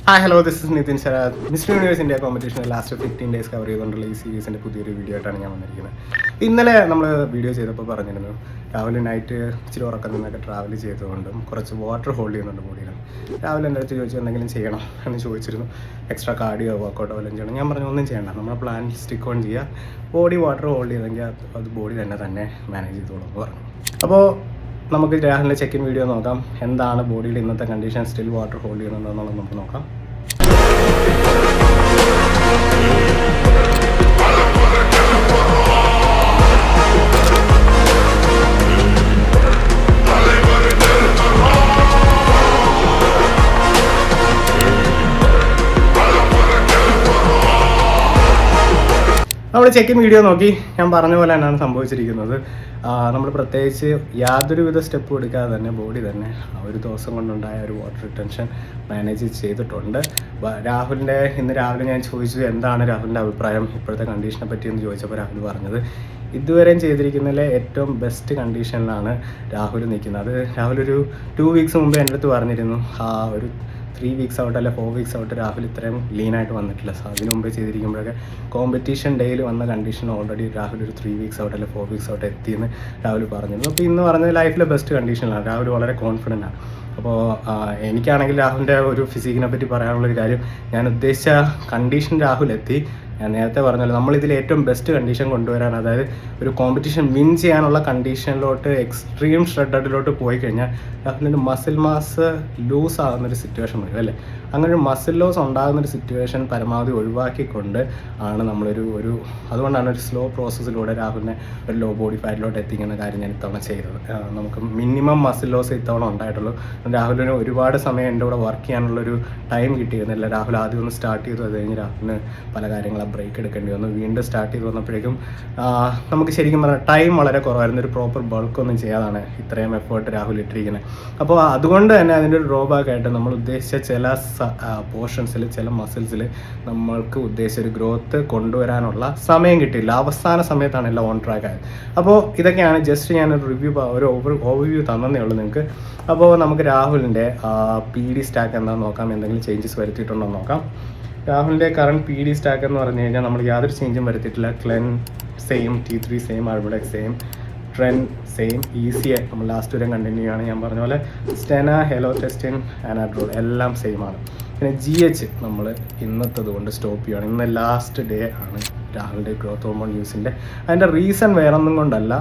Hi hello this is Nithin Sarath. Mister Universe India competition last 15 days cover ചെയ്തുകൊണ്ടുള്ള ഈ സീരീസിൻ്റെ പുതിയൊരു video ആയിട്ടാണ് ഞാൻ വന്നിരിക്കുന്നത്. ഇന്നലെ നമ്മൾ വീഡിയോ ചെയ്തപ്പോൾ പറഞ്ഞിരുന്നു രാവിലെ നൈറ്റ് ഇച്ചിരി ഉറക്കം നിന്നൊക്കെ ട്രാവൽ ചെയ്തുകൊണ്ടും കുറച്ച് വാട്ടർ ഹോൾഡ് ചെയ്യുന്നുണ്ട് ബോഡിയിൽ. രാവിലെ എൻ്റെ അടുത്ത് ചോദിച്ചു എന്തെങ്കിലും ചെയ്യണം എന്ന് ചോദിച്ചിരുന്നു. എക്സ്ട്രാ കാർഡിയോ വർക്കൗട്ടോ വല്ലതും ചെയ്യണം. ഞാൻ പറഞ്ഞു ഒന്നും ചെയ്യണ്ട, നമ്മുടെ പ്ലാൻ സ്റ്റിക്ക് ഓൺ ചെയ്യുക, ബോഡി വാട്ടർ ഹോൾഡ് ചെയ്തെങ്കിൽ അത് ബോഡി തന്നെ മാനേജ് ചെയ്തോളൂ എന്ന് പറഞ്ഞു. അപ്പോൾ നമുക്ക് രാഹുലിൻ്റെ ചെക്ക് ഇൻ വീഡിയോ നോക്കാം. എന്താണ് ബോഡിയിൽ ഇന്നത്തെ കണ്ടീഷൻ, സ്റ്റിൽ വാട്ടർ ഹോൾഡ് ചെയ്യുന്നുണ്ടോ എന്നുള്ളത് നമുക്ക് നോക്കാം. നമ്മൾ ചെക്ക് ഇൻ വീഡിയോ നോക്കി, ഞാൻ പറഞ്ഞ പോലെ തന്നെയാണ് സംഭവിച്ചിരിക്കുന്നത്. നമ്മൾ പ്രത്യേകിച്ച് യാതൊരുവിധ സ്റ്റെപ്പും എടുക്കാതെ തന്നെ ബോഡി തന്നെ ഒരു ദിവസം കൊണ്ടുണ്ടായ ഒരു വാട്ടർ റിട്ടൻഷൻ മാനേജ് ചെയ്തിട്ടുണ്ട്. ഇന്ന് രാവിലെ ഞാൻ ചോദിച്ചു എന്താണ് രാഹുലിൻ്റെ അഭിപ്രായം ഇപ്പോഴത്തെ കണ്ടീഷനെ പറ്റിയെന്ന് ചോദിച്ചപ്പോൾ രാഹുൽ പറഞ്ഞത് ഇതുവരെയും ചെയ്തിരിക്കുന്നതിലെ ഏറ്റവും ബെസ്റ്റ് കണ്ടീഷനിലാണ് രാഹുൽ നിൽക്കുന്നത്. രാഹുൽ ഒരു 2 വീക്സ് മുമ്പ് എൻ്റെ അടുത്ത് പറഞ്ഞിരുന്നു ഒരു 3 വീക്സ് ഔട്ട് അല്ല 4 വീക്സ് ഔട്ട് രാഹുൽ ഇത്രയും ലീനായിട്ട് വന്നിട്ടില്ല. അതിന് മുമ്പേ ചെയ്തിരിക്കുമ്പോഴൊക്കെ കോമ്പറ്റീഷൻ ഡേയിൽ വന്ന കണ്ടീഷൻ ഓൾറെഡി രാഹുൽ ഒരു 3 വീക്സ് ഔട്ട് അല്ല 4 വീക്സ് ഔട്ട് എത്തിയെന്ന് രാഹുൽ പറഞ്ഞിരുന്നു. അപ്പോൾ ഇന്ന് പറഞ്ഞത് ലൈഫിലെ ബെസ്റ്റ് കണ്ടീഷനിലാണ്. രാഹുൽ വളരെ കോൺഫിഡൻ്റ് ആണ്. അപ്പോൾ എനിക്കാണെങ്കിൽ രാഹുലിൻ്റെ ഒരു ഫിസിക്കിനെ പറ്റി പറയാനുള്ളൊരു കാര്യം, ഞാൻ ഉദ്ദേശിച്ച കണ്ടീഷൻ രാഹുൽ എത്തി. ഞാൻ നേരത്തെ പറഞ്ഞല്ലോ നമ്മളിതിൽ ഏറ്റവും ബെസ്റ്റ് കണ്ടീഷൻ കൊണ്ടുവരാൻ, അതായത് ഒരു കോമ്പറ്റീഷൻ വിൻ ചെയ്യാനുള്ള കണ്ടീഷനിലോട്ട് എക്സ്ട്രീം ഷ്രെഡഡിലോട്ട് പോയി കഴിഞ്ഞാൽ രാഹുലിൻ്റെ മസിൽ മാസ് ലൂസ് ആകുന്നൊരു സിറ്റുവേഷൻ വരും അല്ലേ. അങ്ങനെ ഒരു മസിൽ ലോസ് ഉണ്ടാകുന്നൊരു സിറ്റുവേഷൻ പരമാവധി ഒഴിവാക്കിക്കൊണ്ട് ആണ് നമ്മളൊരു അതുകൊണ്ടാണ് ഒരു സ്ലോ പ്രോസസ്സിലൂടെ രാഹുലിനെ ഒരു ലോ ബോഡി ഫാറ്റിലോട്ട് എത്തിക്കുന്ന കാര്യം ഞാൻ ഇത്തവണ ചെയ്തത്. നമുക്ക് മിനിമം മസിൽ ലോസ് ഇത്തവണ ഉണ്ടായിട്ടുള്ളൂ. രാഹുലിന് ഒരുപാട് സമയം എൻ്റെ കൂടെ വർക്ക് ചെയ്യാനുള്ളൊരു ടൈം കിട്ടിയിരുന്നില്ല. രാഹുൽ ആദ്യം ഒന്ന് സ്റ്റാർട്ട് ചെയ്തു, അത് കഴിഞ്ഞ് രാഹുലിന് പല കാര്യങ്ങളും ബ്രേക്ക് എടുക്കേണ്ടി വന്നു. വീണ്ടും സ്റ്റാർട്ട് ചെയ്ത് വന്നപ്പോഴേക്കും നമുക്ക് ശരിക്കും പറഞ്ഞാൽ ടൈം വളരെ കുറവായിരുന്നു. ഒരു പ്രോപ്പർ ബൾക്കൊന്നും ചെയ്യാതാണ് ഇത്രയും എഫേർട്ട് രാഹുൽ ഇട്ടിരിക്കുന്നത്. അപ്പോൾ അതുകൊണ്ട് തന്നെ അതിൻ്റെ ഒരു ഡ്രോബാക്ക് ആയിട്ട് നമ്മൾ ഉദ്ദേശിച്ച ചില പോർഷൻസിൽ, ചില മസിൽസിൽ നമ്മൾക്ക് ഉദ്ദേശിച്ച ഒരു ഗ്രോത്ത് കൊണ്ടുവരാനുള്ള സമയം കിട്ടിയില്ല. അവസാന സമയത്താണ് എല്ലാം ഓൺ ട്രാക്ക് ആയത്. അപ്പോൾ ഇതൊക്കെയാണ് ജസ്റ്റ് ഞാനൊരു ഓവർവ്യൂ തന്നതേ ഉള്ളൂ നിങ്ങൾക്ക്. അപ്പോൾ നമുക്ക് രാഹുലിൻ്റെ PD സ്റ്റാക്ക് എന്താണെന്ന് നോക്കാം, എന്തെങ്കിലും ചേഞ്ചസ് വരുത്തിയിട്ടുണ്ടോ എന്ന് നോക്കാം. രാഹുലിൻ്റെ കറണ്ട് PD സ്റ്റാക്ക് എന്ന് പറഞ്ഞു കഴിഞ്ഞാൽ നമ്മൾ യാതൊരു ചേഞ്ചും വരുത്തിയിട്ടില്ല. ക്ലെൻ സെയിം, T3 സെയിം, അൾബഡെക് സെയിം, ട്രെൻ സെയിം, ECA നമ്മൾ ലാസ്റ്റ് വരെ കണ്ടിന്യൂ ആണ്. ഞാൻ പറഞ്ഞ പോലെ സ്റ്റെന, ഹെലോടെസ്റ്റിൻ, ആനാഡ്രോൾ എല്ലാം സെയിം ആണ്. പിന്നെ GH നമ്മൾ ഇന്നത്തത് കൊണ്ട് സ്റ്റോപ്പ് ചെയ്യുകയാണ്. ഇന്ന് ലാസ്റ്റ് ഡേ ആണ് രാഹുലിൻ്റെ ഗ്രോത്ത് ഹോർമോൺ യൂസിൻ്റെ. അതിൻ്റെ റീസൺ വേറൊന്നും കൊണ്ടല്ല,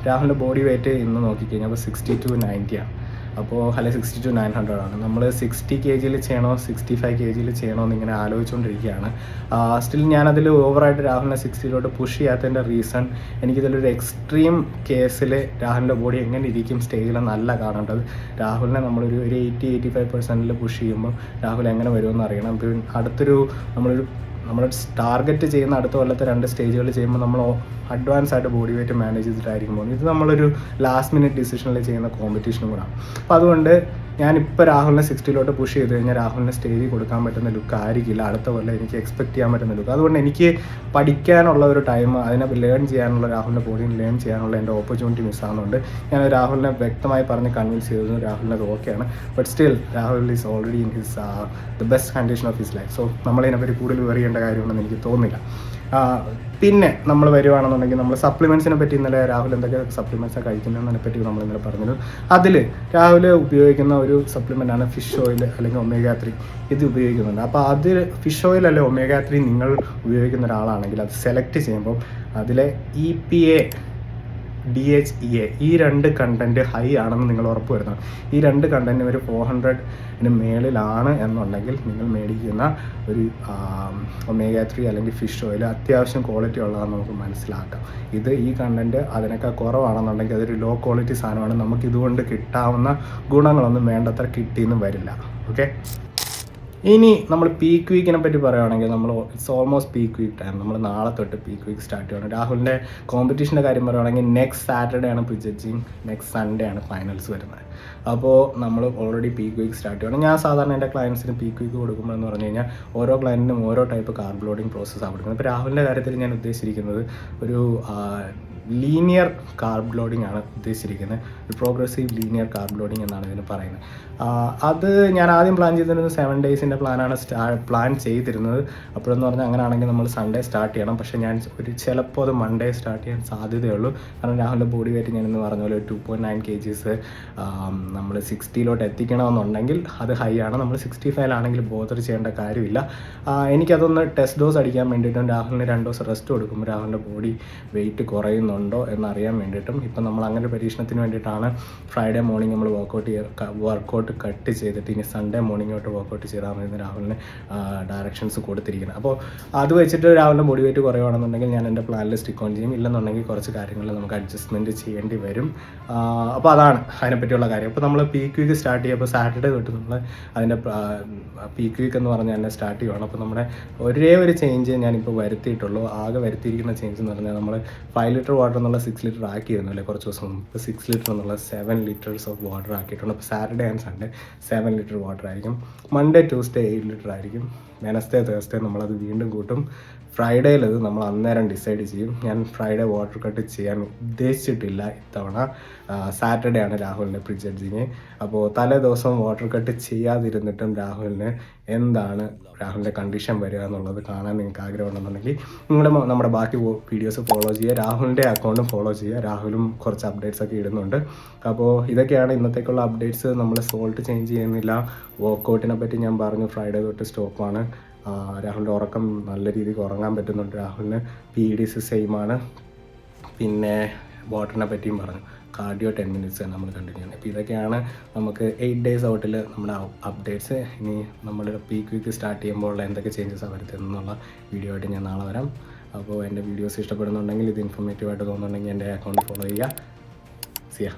രാഹുലിൻ്റെ ബോഡി വെയിറ്റ് ഇന്ന് നോക്കിക്കഴിഞ്ഞാൽ 60 to 90 ആണ്. അപ്പോൾ അല്ലെ 60 to 900 ആണ്. നമ്മൾ 60 kg ചെയ്യണോ 65 kg ചെയ്യണോ എന്ന് ഇങ്ങനെ ആലോചിച്ചുകൊണ്ടിരിക്കുകയാണ്. സ്റ്റിൽ ഞാനതിൽ ഓവറായിട്ട് രാഹുലിനെ 60 പുഷ് ചെയ്യാത്തതിൻ്റെ റീസൺ, എനിക്കിതിലൊരു എക്സ്ട്രീം കേസിൽ രാഹുലിൻ്റെ ബോഡി എങ്ങനെ ഇരിക്കും സ്റ്റേജിൽ നല്ല കാണേണ്ടത്. രാഹുലിനെ നമ്മളൊരു 80-85% പുഷ് ചെയ്യുമ്പോൾ രാഹുൽ എങ്ങനെ വരുമെന്ന് അറിയണം. അടുത്തൊരു നമ്മൾ ടാർഗറ്റ് ചെയ്യുന്ന അടുത്ത കൊല്ലത്തെ 2 സ്റ്റേജുകൾ ചെയ്യുമ്പോൾ നമ്മൾ അഡ്വാൻസ് ആയിട്ട് ബോഡി വെയിറ്റ് മാനേജ് ചെയ്തിട്ടായിരിക്കും പോകുന്നത്. ഇത് നമ്മളൊരു ലാസ്റ്റ് മിനിറ്റ് ഡിസിഷനിൽ ചെയ്യുന്ന കോമ്പറ്റീഷനും കൂടാണ്. അപ്പോൾ അതുകൊണ്ട് ഞാനിപ്പോൾ രാഹുലിനെ 60 പുഷ് ചെയ്ത് കഴിഞ്ഞാൽ രാഹുലിനെ സ്റ്റേജിൽ കൊടുക്കാൻ പറ്റുന്ന ലുക്ക് ആയിരിക്കില്ല അടുത്ത കൊല്ലം എനിക്ക് എക്സ്പെക്ട് ചെയ്യാൻ പറ്റുന്ന ലുക്ക്. അതുകൊണ്ട് എനിക്ക് പഠിക്കാനുള്ള ഒരു ടൈം, അതിനെ ലേൺ ചെയ്യാനുള്ള, രാഹുലിൻ്റെ ബോഡിയിൽ ലേൺ ചെയ്യാനുള്ള എൻ്റെ ഓപ്പർച്യൂണിറ്റി മിസ്സാകുന്നുണ്ട്. ഞാൻ രാഹുലിനെ വ്യക്തമായി പറഞ്ഞ് കൺവിൻസ് ചെയ്തത് രാഹുലിനത് ഓക്കെയാണ്. But still Rahul is already in his the best condition of his life. So നമ്മളതിനെപ്പറ്റി കൂടുതൽ വെറിയേണ്ട കാര്യമുണ്ടെന്ന് എനിക്ക് തോന്നുന്നില്ല. പിന്നെ നമ്മൾ വരുവാണെന്നുണ്ടെങ്കിൽ നമ്മൾ സപ്ലിമെൻറ്റ്സിനെ പറ്റി ഇന്നലെ രാഹുൽ എന്തൊക്കെ സപ്ലിമെൻറ്റ്സാണ് കഴിക്കുന്നതിനെ പറ്റി നമ്മൾ ഇന്നലെ പറഞ്ഞത്. അതിൽ രാഹുൽ ഉപയോഗിക്കുന്ന ഒരു സപ്ലിമെൻ്റാണ് ഫിഷ് ഓയിൽ അല്ലെങ്കിൽ ഒമേഗ 3. ഇത് ഉപയോഗിക്കുന്നുണ്ട്. അപ്പോൾ അതിൽ ഫിഷ് ഓയിൽ അല്ലെ ഒമേഗ 3 നിങ്ങൾ ഉപയോഗിക്കുന്ന ഒരാളാണെങ്കിൽ അത് സെലക്ട് ചെയ്യുമ്പോൾ അതിലെ EPA, DHEA ഈ 2 കണ്ടൻറ്റ് ഹൈ ആണെന്ന് നിങ്ങൾ ഉറപ്പ് വരുത്തണം. ഈ 2 കണ്ടൻറ്റ് ഒരു 400 മേളിലാണ് എന്നുണ്ടെങ്കിൽ നിങ്ങൾ മേടിക്കുന്ന ഒരു ഒമേഗ 3 അല്ലെങ്കിൽ ഫിഷ് ഓയിൽ അത്യാവശ്യം ക്വാളിറ്റി ഉള്ളതാണെന്ന് നമുക്ക് മനസ്സിലാക്കാം. ഈ കണ്ടൻറ്റ് അതിനേക്കാൾ കുറവാണെന്നുണ്ടെങ്കിൽ അതൊരു ലോ ക്വാളിറ്റി സാധനമാണ്. നമുക്കിതുകൊണ്ട് കിട്ടാവുന്ന ഗുണങ്ങളൊന്നും വേണ്ടത്ര കിട്ടിയെന്നും വരില്ല. ഓക്കെ, ഇനി നമ്മൾ പീക്ക് വീക്കിനെ പറ്റി പറയുകയാണെങ്കിൽ it's almost peak week time. നമ്മൾ നാളെ തൊട്ട് പീക്ക് വീക്ക് സ്റ്റാർട്ട് ചെയ്യണം. രാഹുലിൻ്റെ കോമ്പറ്റീഷൻ്റെ കാര്യം പറയുകയാണെങ്കിൽ നെക്സ്റ്റ് സാറ്റർഡേ ആണ് പ്രീ ജഡ്ജിങ്, നെക്സ്റ്റ് സൺഡേ ആണ് ഫൈനൽസ് വരുന്നത്. അപ്പോൾ നമ്മൾ ഓൾറെഡി പീക്ക് വീക്ക് സ്റ്റാർട്ട് ചെയ്യണം. ഞാൻ സാധാരണ എൻ്റെ ക്ലയൻസിന് പീക്ക് വീക്ക് കൊടുക്കുമ്പോൾ എന്ന് പറഞ്ഞു കഴിഞ്ഞാൽ ഓരോ ക്ലയൻറ്റിനും ഓരോ ടൈപ്പ് കാർബ് ലോഡിങ് പ്രോസസ്സാണ് കൊടുക്കുന്നത്. ഇപ്പോൾ രാഹുലിൻ്റെ കാര്യത്തിൽ ഞാൻ ഉദ്ദേശിച്ചിരിക്കുന്നത് ഒരു ലീനിയർ കാർബ് ലോഡിംഗ് ആണ് ഉദ്ദേശിച്ചിരിക്കുന്നത്. ഒരു പ്രോഗ്രസീവ് ലീനിയർ കാർബ് ലോഡിംഗ് എന്നാണ് ഇതിന് പറയുന്നത്. അത് ഞാൻ ആദ്യം പ്ലാൻ ചെയ്തിരുന്നത് 7 ഡേയ്സിൻ്റെ പ്ലാനാണ് പ്ലാൻ ചെയ്തിരുന്നത്. അപ്പോഴെന്ന് പറഞ്ഞാൽ അങ്ങനെയാണെങ്കിൽ നമ്മൾ സൺഡേ സ്റ്റാർട്ട് ചെയ്യണം. പക്ഷേ ഞാൻ ചിലപ്പോൾ അത് മൺഡേ സ്റ്റാർട്ട് ചെയ്യാൻ സാധ്യതയുള്ളൂ. കാരണം രാഹുലിൻ്റെ ബോഡി വെയിറ്റ് ഞാൻ ഇന്ന് പറഞ്ഞ പോലെ 2.9 kgs നമ്മൾ 60 എത്തിക്കണമെന്നുണ്ടെങ്കിൽ അത് ഹൈ ആണ്. നമ്മൾ 65 ബോധർ ചെയ്യേണ്ട കാര്യമില്ല. എനിക്കതൊന്ന് ടെസ്റ്റ് ഡോസ് അടിക്കാൻ വേണ്ടിയിട്ടും രാഹുലിന് 2 ദിവസം റെസ്റ്റ് കൊടുക്കുമ്പോൾ രാഹുലിൻ്റെ ബോഡി വെയിറ്റ് കുറയുന്നുണ്ടോ എന്നറിയാൻ വേണ്ടിയിട്ടും ഇപ്പം നമ്മൾ അങ്ങനെ പരീക്ഷണത്തിന് വേണ്ടിയിട്ടാണ് ഫ്രൈഡേ മോർണിംഗ് നമ്മൾ വർക്കൗട്ട് കട്ട് ചെയ്തിട്ട് ഇനി സൺഡേ മോർണിംഗ് തൊട്ട് വർക്കൗട്ട് ചെയ്താൽ മതി രാഹുലിന് ഡയറക്ഷൻസ് കൊടുത്തിരിക്കുന്നത്. അപ്പോൾ അത് വെച്ചിട്ട് രാഹുലിൻ്റെ ബോഡി വെയിറ്റ് കുറയുകയാണെന്നുണ്ടെങ്കിൽ ഞാൻ എൻ്റെ പ്ലാനിൽ സ്റ്റിക്ക് ഓൺ ചെയ്യും. ഇല്ലെന്നുണ്ടെങ്കിൽ കുറച്ച് കാര്യങ്ങളിൽ നമുക്ക് അഡ്ജസ്റ്റ്മെൻറ്റ് ചെയ്യേണ്ടി വരും. അപ്പോൾ അതാണ് അതിനെപ്പറ്റിയുള്ള കാര്യം. അപ്പോൾ നമ്മൾ പീക്ക് വീക്ക് സ്റ്റാർട്ട് ചെയ്യുമ്പോൾ സാറ്റർഡേ തൊട്ട് നമ്മൾ അതിൻ്റെ പീക്ക് വീക്ക് എന്ന് പറഞ്ഞാൽ തന്നെ സ്റ്റാർട്ട് ചെയ്യുകയാണ്. അപ്പോൾ നമ്മുടെ ഒരേ ഒരു ചേഞ്ച് ഞാനിപ്പോൾ വരുത്തിയിട്ടുള്ളൂ. ആകെ വരുത്തിയിരിക്കുന്ന ചേഞ്ച് എന്ന് പറഞ്ഞാൽ നമ്മൾ 5 ലിറ്റർ വാട്ടർ എന്നുള്ള 6 ലിറ്റർ ആക്കിയിരുന്നു അല്ലേ കുറച്ച് ദിവസം മുമ്പ്. ഇപ്പോൾ 6 ലിറ്റർ എന്നുള്ള 7 ലിറ്റേഴ്സ് ഓഫ് വാട്ടർ ആക്കിയിട്ടുണ്ട്. അപ്പോൾ Saturday and Sunday 7 litre water ആയിരിക്കും. മൺഡേ ട്യൂസ്ഡേ 8 ലിറ്റർ ആയിരിക്കും. വെനസ്ഡേ തേഴ്സ്ഡേ നമ്മളത് വീണ്ടും കൂട്ടും. ഫ്രൈഡേയിൽ അത് നമ്മൾ അന്നേരം ഡിസൈഡ് ചെയ്യും. ഞാൻ ഫ്രൈഡേ വാട്ടർ കട്ട് ചെയ്യാൻ ഉദ്ദേശിച്ചിട്ടില്ല ഇത്തവണ. സാറ്റർഡേ ആണ് രാഹുലിൻ്റെ പ്രീ ജഡ്ജിങ്. അപ്പോൾ തലേ ദിവസം വാട്ടർ കട്ട് ചെയ്യാതിരുന്നിട്ടും രാഹുലിന് എന്താണ് രാഹുലിൻ്റെ കണ്ടീഷൻ വരിക എന്നുള്ളത് കാണാൻ നിങ്ങൾക്ക് ആഗ്രഹമുണ്ടെന്നുണ്ടെങ്കിൽ നമ്മുടെ ബാക്കി വീഡിയോസ് ഫോളോ ചെയ്യുക. രാഹുലിൻ്റെ അക്കൗണ്ടും ഫോളോ ചെയ്യുക. രാഹുലും കുറച്ച് അപ്ഡേറ്റ്സ് ഒക്കെ ഇടുന്നുണ്ട്. അപ്പോൾ ഇതൊക്കെയാണ് ഇന്നത്തേക്കുള്ള അപ്ഡേറ്റ്സ്. നമ്മൾ സോൾട്ട് ചേഞ്ച് ചെയ്യുന്നില്ല. വർക്കൗട്ടിനെ പറ്റി ഞാൻ പറഞ്ഞു, ഫ്രൈഡേ തൊട്ട് സ്റ്റോപ്പാണ്. രാഹുലിൻ്റെ ഉറക്കം നല്ല രീതിക്ക് ഉറങ്ങാൻ പറ്റുന്നുണ്ട്. രാഹുലിന് PEDs സെയിം ആണ്. പിന്നെ വാട്ടറിനെ പറ്റിയും പറഞ്ഞു. കാർഡിയോ 10 minutes നമ്മൾ കണ്ടിന്യൂ ചെയ്യുന്നത്. അപ്പോൾ ഇതൊക്കെയാണ് നമുക്ക് 8 days ഔട്ടിൽ നമ്മുടെ അപ്ഡേറ്റ്സ്. ഇനി നമ്മൾ പീക്ക് വീക്ക് സ്റ്റാർട്ട് ചെയ്യുമ്പോൾ എന്തൊക്കെ ചേഞ്ചസാണ് വരുത്തുന്നുള്ള വീഡിയോ ആയിട്ട് ഞാൻ നാളെ വരാം. അപ്പോൾ എൻ്റെ വീഡിയോസ് ഇഷ്ടപ്പെടുന്നുണ്ടെങ്കിൽ, ഇത് ഇൻഫോർമേറ്റീവായിട്ട് തോന്നുന്നുണ്ടെങ്കിൽ എൻ്റെ അക്കൗണ്ട് ഫോളോ ചെയ്യുക. സിയാ.